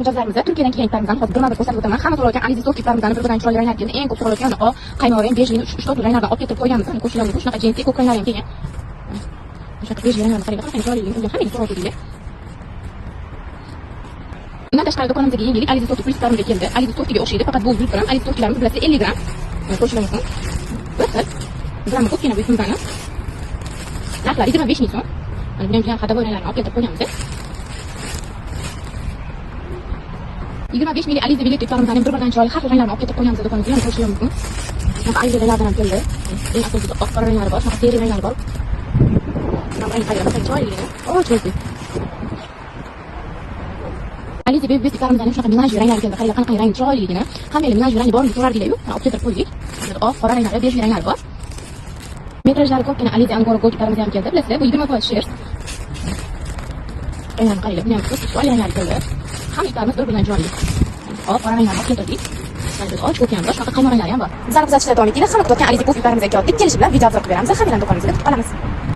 Mijozlarimizda Turkiyadan kelganlarimizdan hozir birma-bir ko'rsatib o'taman. Hamma so'rayotgan Alize Sport kiplarimizdan bir-biridan chiroyli ranglar keldi. Eng ko'p so'rayotgan oq, qaymoq, bej rang, 3-4 ranglardan olib keltirib qo'yganmiz. Mana ko'rsanglar, shunaqa jinsi ko'k ranglar ham kelgan. O'sha bej ranglarni qarang, qanday chiroyli, hammaga so'rayotgan. Bundan tashqari do'konimizga yangilik Alize Sport Plus tarmga keldi. Alize Sportga o'xshaydi, faqat bu 100 gramm. Alize Sportlarimiz bilasiz 50 gramm. Ko'rsanglar mumkin. Gramm ko'pgina bu sumkani. Narxlari 25 ming so'm. Mana bu ham xadovoy ranglarni olib keltirib qo'yganmiz. 25 mili Alize bilet iftorimizdan bir-biridan chiroyli har xil ranglarni olib ketib qo'yganmiz do'konimizga. Yana ko'rishingiz mumkin. Bunaqa Alize ranglardan ham keldi. Eng asosiysi oq qora ranglari bor, shunaqa seri ranglari bor. Mana rang qayerda chiroyligini. Chiroyli. Alize bilet iftorimizdan shunaqa minaj ranglar keldi. Qaranglar qanaqa rang chiroyligini. Hammalar minaj rangi bormi so'rardinglar-ku. Olib keltirib qo'ydik. Oq qora ranglari, bej ranglari bor. Metrajlari ko'pgina Alize Angora Gold iftorimiz ham keldi. Bilasizlar, bu 20% shers. Ranglarni qaranglar, bu ham chiroyli ranglar keldi. Hamma iftorimiz bir-biridan chiroyli. Oq qora ranglarni olib keltirdik. Och ko'k ham bor, shunaqa qaymoq ranglari ham bor. Bizlarni kuzatishda davom etinglar. Hamma kutayotgan Alize Sport iftorimizga keldik. Kelishi bilan video obzor qilib beramiz. Hammadan do'konimizga kutib qolamiz.